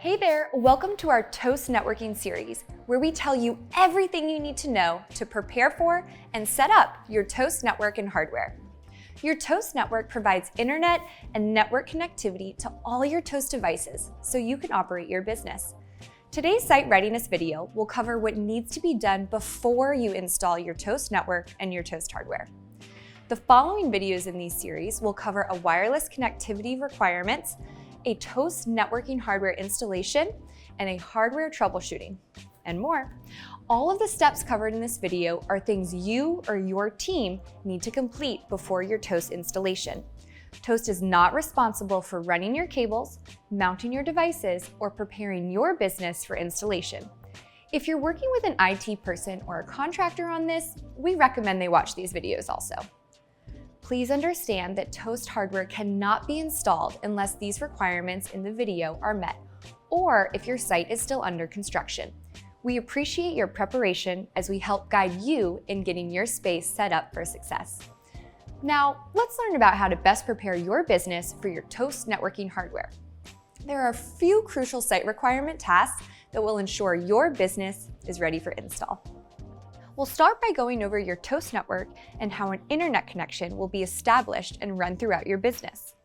Hey there, welcome to our Toast Networking series, where we tell you everything you need to know to prepare for and set up your Toast network and hardware. Your Toast network provides internet and network connectivity to all your Toast devices so you can operate your business. Today's site readiness video will cover what needs to be done before you install your Toast network and your Toast hardware. The following videos in these series will cover a wireless connectivity requirements, a Toast networking hardware installation, and a hardware troubleshooting, and more. All of the steps covered in this video are things you or your team need to complete before your Toast installation. Toast is not responsible for running your cables, mounting your devices, or preparing your business for installation. If you're working with an IT person or a contractor on this, we recommend they watch these videos also. Please understand that Toast hardware cannot be installed unless these requirements in the video are met, or if your site is still under construction. We appreciate your preparation as we help guide you in getting your space set up for success. Now, let's learn about how to best prepare your business for your Toast networking hardware. There are a few crucial site requirement tasks that will ensure your business is ready for install. We'll start by going over your Toast network and how an internet connection will be established and run throughout your business.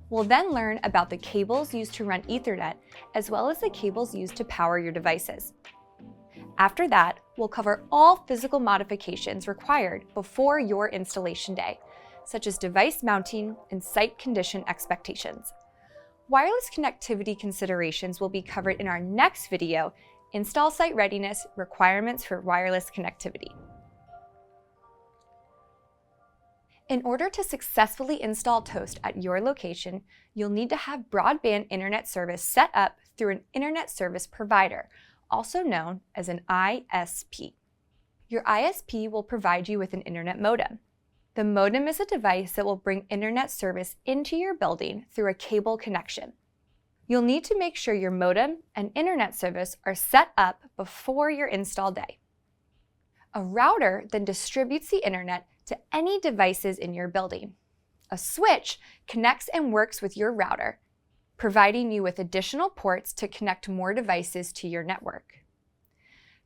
We'll then learn about the cables used to run Ethernet, as well as the cables used to power your devices. After that, we'll cover all physical modifications required before your installation day, such as device mounting and site condition expectations. Wireless connectivity considerations will be covered in our next video, Install Site Readiness, Requirements for Wireless Connectivity. In order to successfully install Toast at your location, you'll need to have broadband internet service set up through an internet service provider, also known as an ISP. Your ISP will provide you with an internet modem. The modem is a device that will bring internet service into your building through a cable connection. You'll need to make sure your modem and internet service are set up before your install day. A router then distributes the internet to any devices in your building. A switch connects and works with your router, providing you with additional ports to connect more devices to your network.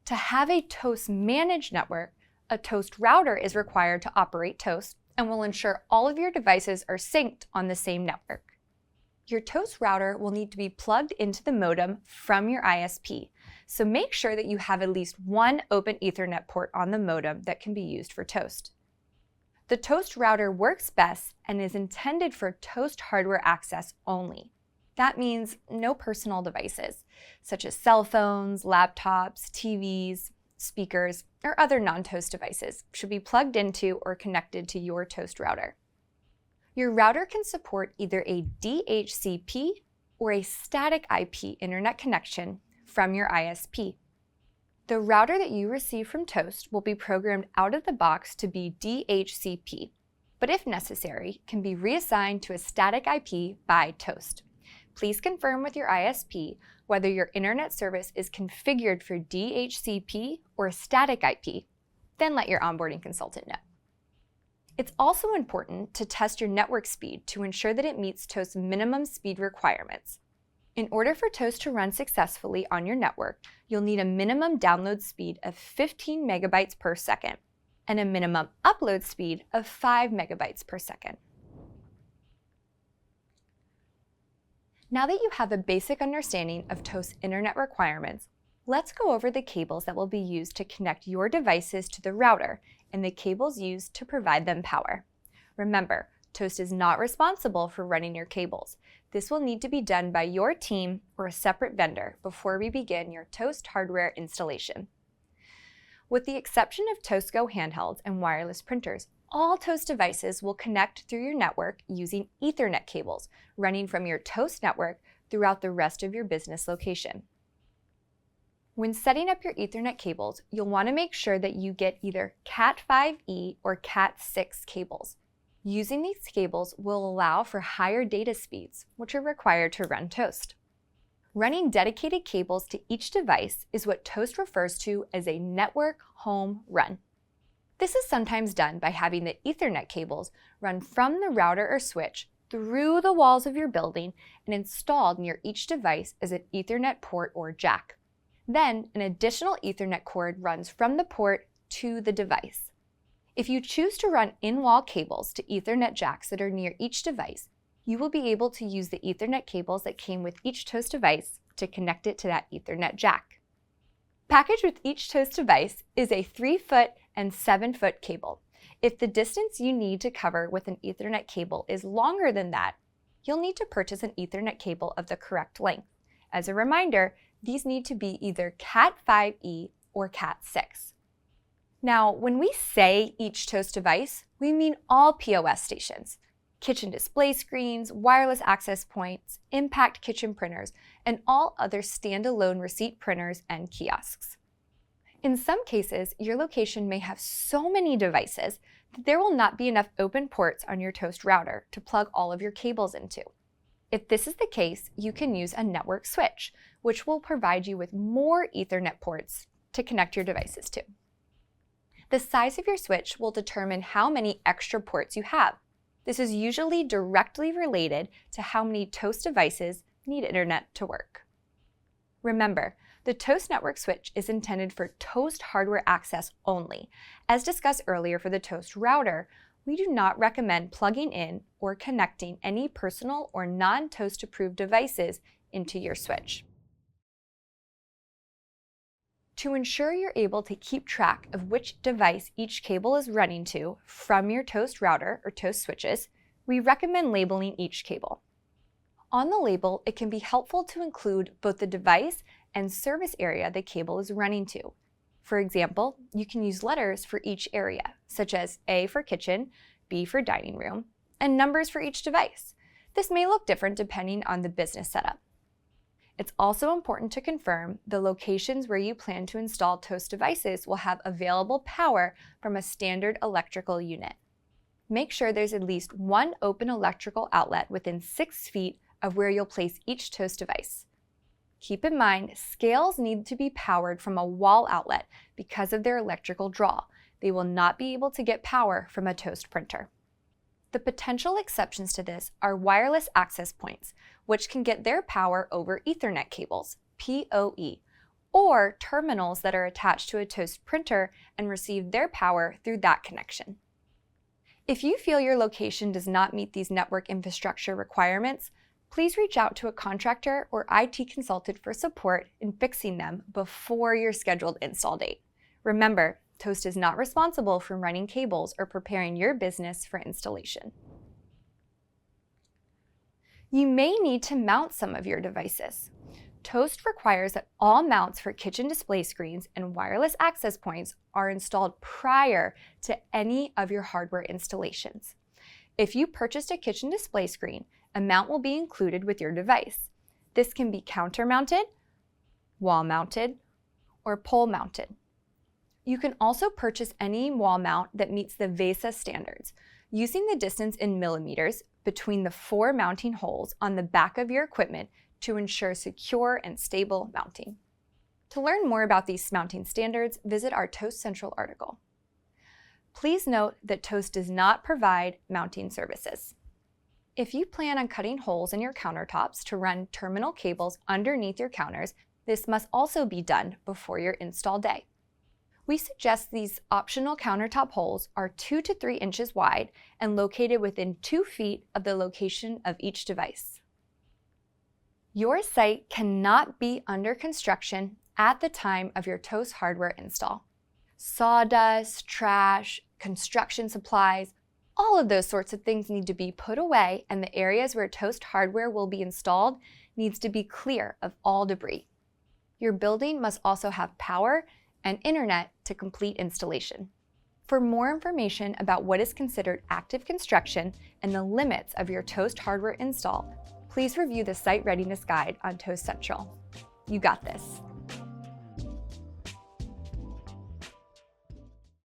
To have a Toast managed network, a Toast router is required to operate Toast and will ensure all of your devices are synced on the same network. Your Toast router will need to be plugged into the modem from your ISP, so make sure that you have at least one open Ethernet port on the modem that can be used for Toast. The Toast router works best and is intended for Toast hardware access only. That means no personal devices, such as cell phones, laptops, TVs, speakers, or other non-Toast devices should be plugged into or connected to your Toast router. Your router can support either a DHCP or a static IP internet connection from your ISP. The router that you receive from Toast will be programmed out of the box to be DHCP, but if necessary, can be reassigned to a static IP by Toast. Please confirm with your ISP whether your internet service is configured for DHCP or static IP, then let your onboarding consultant know. It's also important to test your network speed to ensure that it meets Toast's minimum speed requirements. In order for Toast to run successfully on your network, you'll need a minimum download speed of 15 megabytes per second and a minimum upload speed of 5 megabytes per second. Now that you have a basic understanding of Toast's internet requirements, let's go over the cables that will be used to connect your devices to the router and the cables used to provide them power. Remember, Toast is not responsible for running your cables. This will need to be done by your team or a separate vendor before we begin your Toast hardware installation. With the exception of Toast Go handhelds and wireless printers, all Toast devices will connect through your network using Ethernet cables running from your Toast network throughout the rest of your business location. When setting up your Ethernet cables, you'll want to make sure that you get either Cat5e or Cat6 cables. Using these cables will allow for higher data speeds, which are required to run Toast. Running dedicated cables to each device is what Toast refers to as a network home run. This is sometimes done by having the Ethernet cables run from the router or switch through the walls of your building and installed near each device as an Ethernet port or jack. Then, an additional Ethernet cord runs from the port to the device. If you choose to run in-wall cables to Ethernet jacks that are near each device, you will be able to use the Ethernet cables that came with each Toast device to connect it to that Ethernet jack. Packaged with each Toast device is a 3-foot and 7-foot cable. If the distance you need to cover with an Ethernet cable is longer than that, you'll need to purchase an Ethernet cable of the correct length. As a reminder, these need to be either Cat5e or Cat6. Now, when we say each Toast device, we mean all POS stations, kitchen display screens, wireless access points, impact kitchen printers, and all other standalone receipt printers and kiosks. In some cases, your location may have so many devices that there will not be enough open ports on your Toast router to plug all of your cables into. If this is the case, you can use a network switch, which will provide you with more Ethernet ports to connect your devices to. The size of your switch will determine how many extra ports you have. This is usually directly related to how many Toast devices need internet to work. Remember, the Toast network switch is intended for Toast hardware access only. As discussed earlier for the Toast router, we do not recommend plugging in or connecting any personal or non-Toast approved devices into your switch. To ensure you're able to keep track of which device each cable is running to from your Toast router or Toast switches, we recommend labeling each cable. On the label, it can be helpful to include both the device and service area the cable is running to. For example, you can use letters for each area, such as A for kitchen, B for dining room, and numbers for each device. This may look different depending on the business setup. It's also important to confirm the locations where you plan to install Toast devices will have available power from a standard electrical unit. Make sure there's at least one open electrical outlet within 6 feet of where you'll place each Toast device. Keep in mind, scales need to be powered from a wall outlet because of their electrical draw. They will not be able to get power from a Toast printer. The potential exceptions to this are wireless access points, which can get their power over Ethernet cables, PoE, or terminals that are attached to a Toast printer and receive their power through that connection. If you feel your location does not meet these network infrastructure requirements, please reach out to a contractor or IT consultant for support in fixing them before your scheduled install date. Remember, Toast is not responsible for running cables or preparing your business for installation. You may need to mount some of your devices. Toast requires that all mounts for kitchen display screens and wireless access points are installed prior to any of your hardware installations. If you purchased a kitchen display screen, a mount will be included with your device. This can be counter-mounted, wall-mounted, or pole-mounted. You can also purchase any wall mount that meets the VESA standards, using the distance in millimeters between the 4 mounting holes on the back of your equipment to ensure secure and stable mounting. To learn more about these mounting standards, visit our Toast Central article. Please note that Toast does not provide mounting services. If you plan on cutting holes in your countertops to run terminal cables underneath your counters, this must also be done before your install day. We suggest these optional countertop holes are 2 to 3 inches wide and located within 2 feet of the location of each device. Your site cannot be under construction at the time of your Toast hardware install. Sawdust, trash, construction supplies, all of those sorts of things need to be put away, and the areas where Toast hardware will be installed needs to be clear of all debris. Your building must also have power and internet to complete installation. For more information about what is considered active construction and the limits of your Toast hardware install, please review the Site Readiness Guide on Toast Central. You got this.